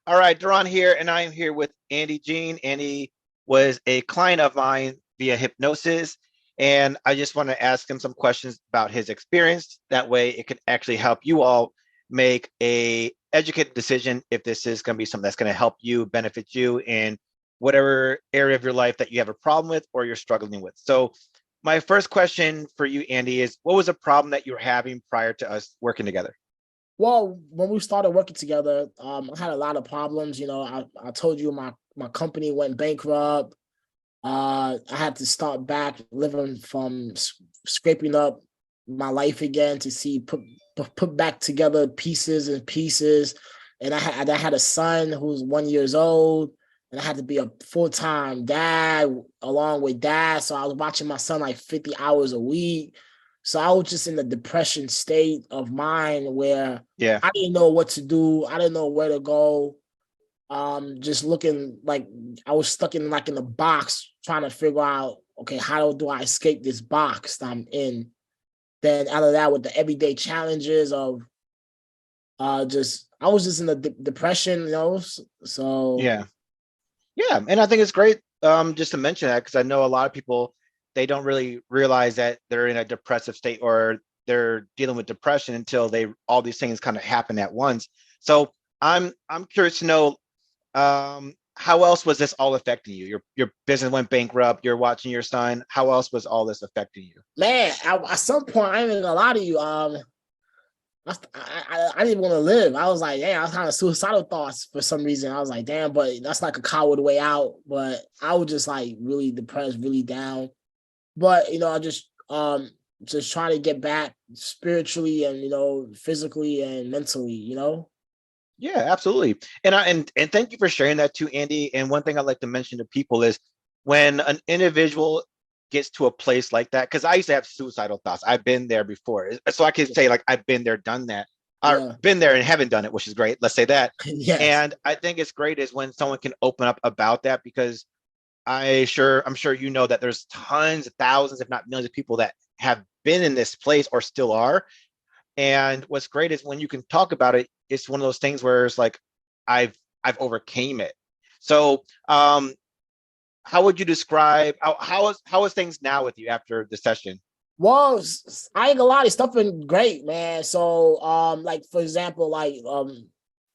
All right, Deron here, and I am here with Andy Jean. Andy was a client of mine via Hypnosis, and I just want to ask him some questions about his experience. That way, it can actually help you all make a educated decision if this is going to be something that's going to help you, benefit you in whatever area of your life that you have a problem with or you're struggling with. So, my first question for you, Andy, is what was a problem that you were having prior to us working together? Well, when we started working together, I had a lot of problems. I told you my company went bankrupt. I had to start back living from scraping up my life again to see put back together pieces and pieces. And I had a son who's 1 year old, and I had to be a full-time dad along with dad. So I was watching my son like 50 hours a week. So I was just in a depression state of mind where Yeah. I didn't know what to do. I didn't know where to go. Just looking like I was stuck in a box trying to figure out, okay, how do I escape this box that I'm in? Then out of that, with the everyday challenges of just I was just in a depression. So Yeah. Yeah, and I think it's great just to mention that because I know a lot of people they don't really realize that they're in a depressive state or they're dealing with depression until they all these things kind of happen at once. So I'm curious to know how else was this all affecting you? Your business went bankrupt. You're watching your son. How else was all this affecting you? man, at some point, I ain't even gonna lie to you. I didn't want to live. I was like, damn, I was kind of suicidal thoughts for some reason. I was like, damn, but that's like a coward way out. But I was just like really depressed, really down. But I just trying to get back spiritually and physically and mentally. Yeah, absolutely. And thank you for sharing that too, Andy. And one thing I'd like to mention to people is when an individual gets to a place like that, because I used to have suicidal thoughts. I've been there before. So I can say like I've been there, done that, or Yeah. been there and haven't done it, which is great. Let's say that. Yes. And I think it's great is when someone can open up about that because I'm sure you know that there's tons, thousands, if not millions of people that have been in this place or still are. And what's great is when you can talk about it, it's one of those things where it's like I've overcame it. So how would you describe how is things now with you after the session? Well, I ain't gonna lie, this stuff been great, man. So, like for example, like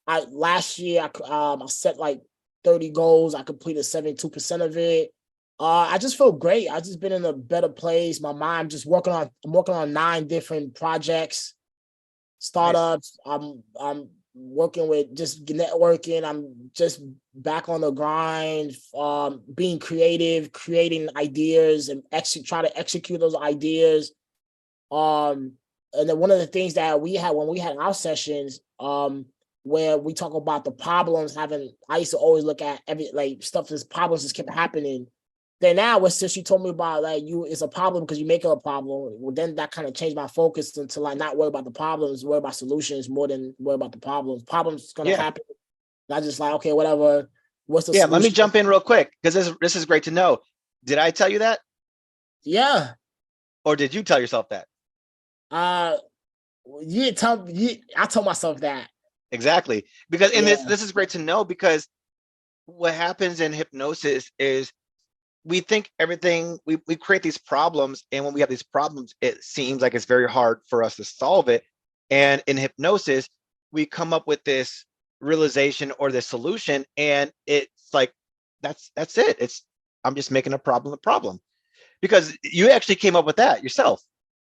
I last year I set like 30 goals. I completed 72% of it. I just feel great. I just been in a better place. My mind just I'm working on 9 different projects, Nice. startups. I'm working with just networking. I'm just back on the grind, being creative, creating ideas and try to execute those ideas. Um, and then one of the things that we had when we had our sessions, where we talk about the problems having, I used to always look at every like stuff as problems just kept happening. Then now, it's since you told me about like it's a problem because you make it a problem. Well, then that kind of changed my focus into like not worry about the problems, worry about solutions more than worry about the problems. Problems gonna Yeah. happen. And I just like, okay, whatever. What's the Yeah, let me solution? jump in real quick because this is great to know. Did I tell you that Yeah. or did you tell yourself that? Uh, you didn't tell you. I told myself that. Exactly. Because and Yeah. this is great to know because what happens in hypnosis is we think everything we create these problems and when we have these problems it seems like it's very hard for us to solve it and in hypnosis we come up with this realization or this solution and it's like that's it it's I'm just making a problem because you actually came up with that yourself.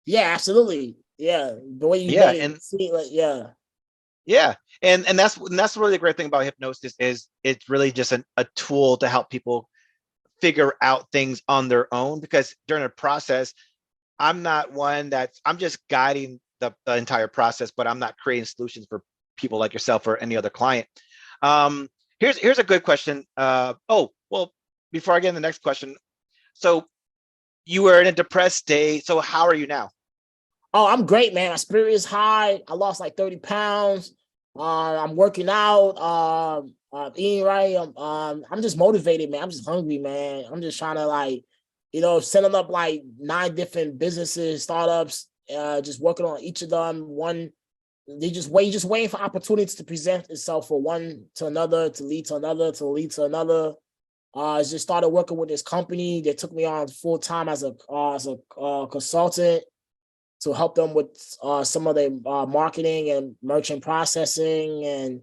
Yeah, absolutely. Yeah. The way you Yeah, made and it seem like, yeah. yeah, and that's really the great thing about hypnosis is it's really just a tool to help people figure out things on their own because during a process I'm not one that's I'm just guiding the entire process, but I'm not creating solutions for people like yourself or any other client. Um, here's a good question. Oh, well, before I get in the next question, so you were in a depressed state. So how are you now? Oh, I'm great, man. My spirit is high. I lost like 30 pounds. I'm working out, eating right. I'm just motivated, man. I'm just hungry, man. I'm just trying to like, setting up like 9 different businesses, startups, just working on each of them, one just waiting for opportunities to present itself for one to another, to lead to another, to lead to another. I just started working with this company. They took me on full time as a consultant to help them with some of their marketing and merchant processing and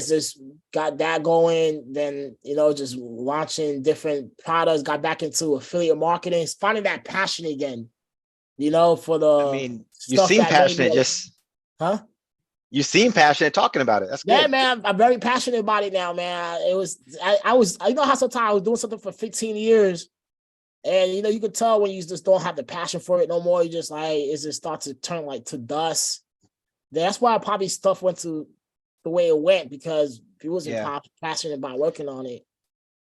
just got that going. Then, just launching different products, got back into affiliate marketing, finding that passion again, for I the mean, you stuff seem that made me, passionate. Just huh? you seem passionate talking about it. That's Yeah, good. man, I'm very passionate about it now, man. I was, how sometimes I was doing something for 15 years and, you could tell when you just don't have the passion for it no more. You just like, it just starts to turn like to dust. That's why probably stuff went to the way it went because people wasn't passionate about working on it.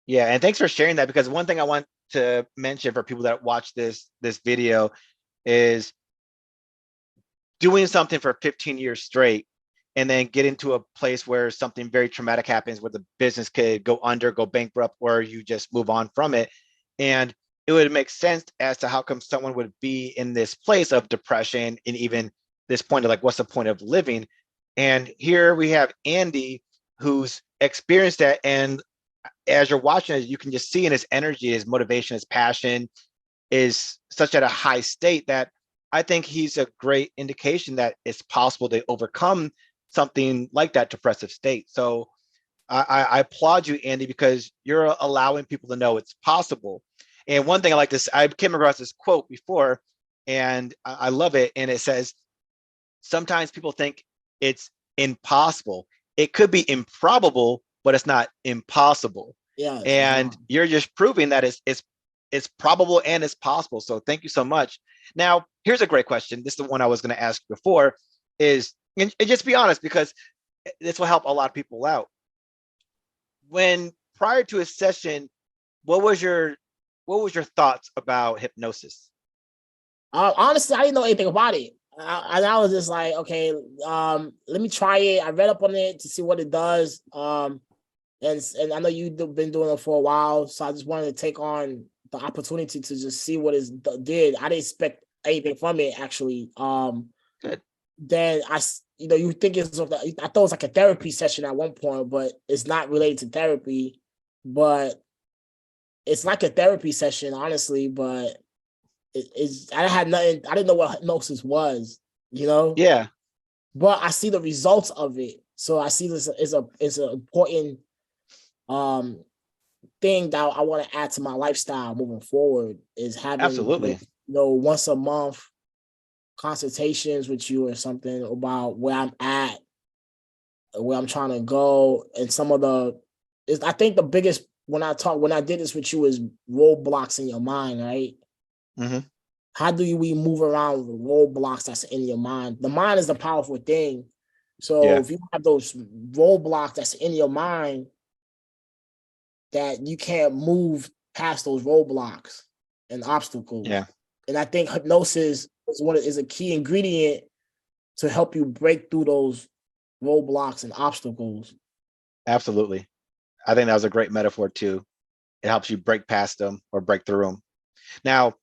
Yeah, and thanks for sharing that because one thing I want to mention for people that watch this video is doing something for 15 years straight and then get into a place where something very traumatic happens where the business could go under, go bankrupt, or you just move on from it. And it would make sense as to how come someone would be in this place of depression and even this point of like, what's the point of living? And here we have Andy who's experienced that. And as you're watching it, you can just see in his energy, his motivation, his passion is such at a high state that I think he's a great indication that it's possible to overcome something like that depressive state. So I applaud you, Andy, because you're allowing people to know it's possible. And one thing I like this, I came across this quote before, and I love it. And it says, sometimes people think it's impossible. It could be improbable, but it's not impossible. Yeah, And you're just proving that it's probable and it's possible. So thank you so much. Now, here's a great question. This is the one I was going to ask before is, and just be honest, because this will help a lot of people out. When prior to a session, what was your thoughts about hypnosis? Honestly, I didn't know anything about it. I was just like, okay, let me try it. I read up on it to see what it does. And I know you've been doing it for a while, so I just wanted to take on the opportunity to just see what it did. I didn't expect anything from it actually. Good. Then you think I thought it was like a therapy session at one point, but it's not related to therapy. But it's like a therapy session, honestly. But I had nothing. I didn't know what hypnosis was, Yeah. But I see the results of it, so I see this is an important thing that I want to add to my lifestyle moving forward. Is having Absolutely. Once a month consultations with you or something about where I'm at, where I'm trying to go, and some of I think the biggest when I did this with you is roadblocks in your mind, right? Mm-hmm. How do we move around the roadblocks that's in your mind? The mind is the powerful thing. So if you have those roadblocks that's in your mind, that you can't move past those roadblocks and obstacles. Yeah. And I think hypnosis is a key ingredient to help you break through those roadblocks and obstacles. Absolutely. I think that was a great metaphor too. It helps you break past them or break through them. Now,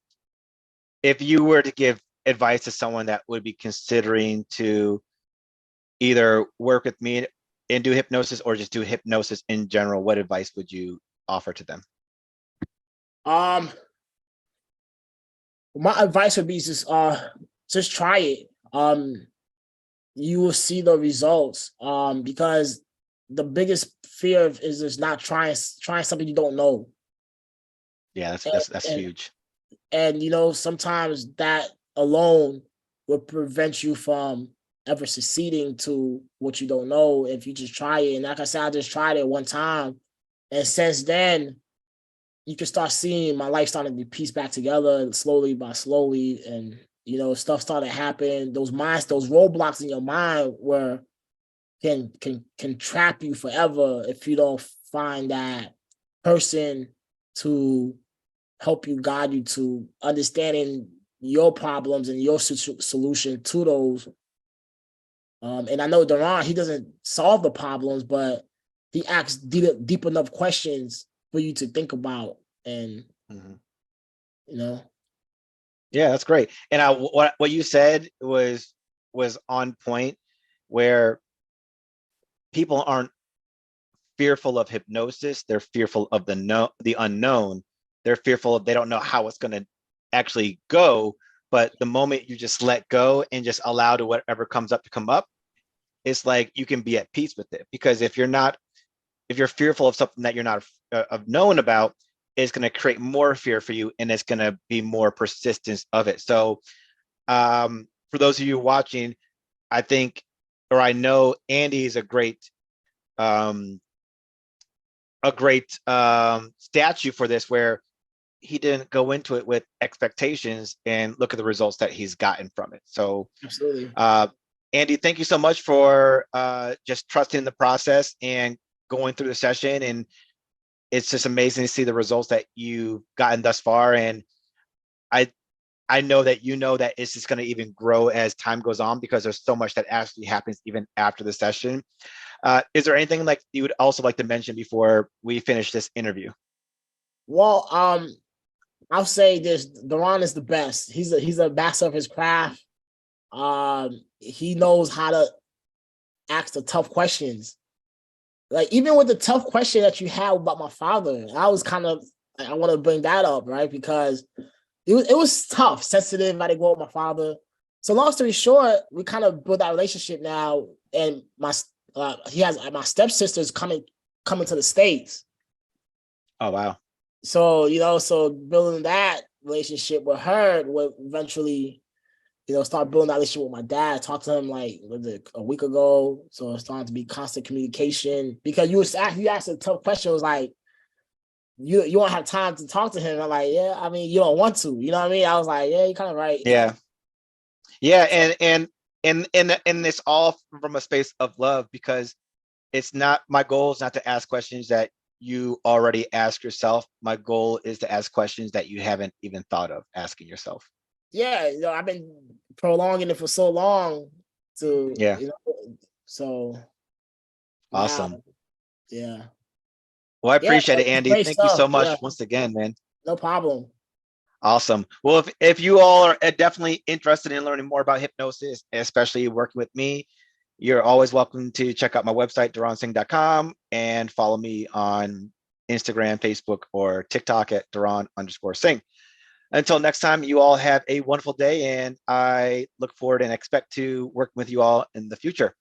if you were to give advice to someone that would be considering to either work with me and do hypnosis or just do hypnosis in general, what advice would you offer to them? My advice would be just try it. You will see the results. Because the biggest fear is just not trying something you don't know. Yeah, that's huge. And sometimes that alone will prevent you from ever succeeding to what you don't know if you just try it. And like I said, I just tried it one time. And since then, you can start seeing my life starting to piece back together slowly by slowly. And, stuff started happening. Those roadblocks in your mind can trap you forever if you don't find that person to help you, guide you to understanding your problems and your solution to those. And I know Deron, he doesn't solve the problems, but he asks deep enough questions for you to think about. And, Mm-hmm. Yeah, that's great. And what you said was on point, where people aren't fearful of hypnosis. They're fearful of the unknown. They're fearful of, they don't know how it's going to actually go. But the moment you just let go and just allow to whatever comes up to come up, it's like you can be at peace with it. Because if you're fearful of something that you're not of known about, it's going to create more fear for you, and it's going to be more persistence of it. So for those of you watching, I think, or I know Andy is um, a great statue for this, where he didn't go into it with expectations and look at the results that he's gotten from it. So, Absolutely. Andy, thank you so much for just trusting the process and going through the session. And it's just amazing to see the results that you've gotten thus far. And I I know that you know that it's just going to even grow as time goes on, because there's so much that actually happens even after the session. Is there anything like you would also like to mention before we finish this interview? Well, I'll say this: Deron is the best. He's a master of his craft. He knows how to ask the tough questions. Like even with the tough question that you have about my father, I was kind of I want to bring that up, right? Because it was tough, sensitive. I didn't go with my father. So long story short, we kind of built that relationship now, and he has my stepsister's coming to the States. Oh, wow. So so building that relationship with her will eventually start building that relationship with my dad. Talk to him like was it a week ago. So it's starting to be constant communication, because you asked a tough question. It was like you won't have time to talk to him. I'm like, yeah, I mean, you don't want to, you know what I mean? I was like, yeah, you're kind of right. Yeah. Yeah. So, And it's all from a space of love, because it's not, my goal is not to ask questions that you already ask yourself. My goal is to ask questions that you haven't even thought of asking yourself. yeah, I've been prolonging it for so long to, Yeah. so now, Awesome. yeah. Well, I Yeah, appreciate it, it's Andy. great Thank you stuff. so much Yeah, once again, man. no problem. Awesome. Well, if you all are definitely interested in learning more about hypnosis, especially working with me, you're always welcome to check out my website, deronsing.com, and follow me on Instagram, Facebook, or TikTok at Deron_Sing. Until next time, you all have a wonderful day, and I look forward and expect to work with you all in the future.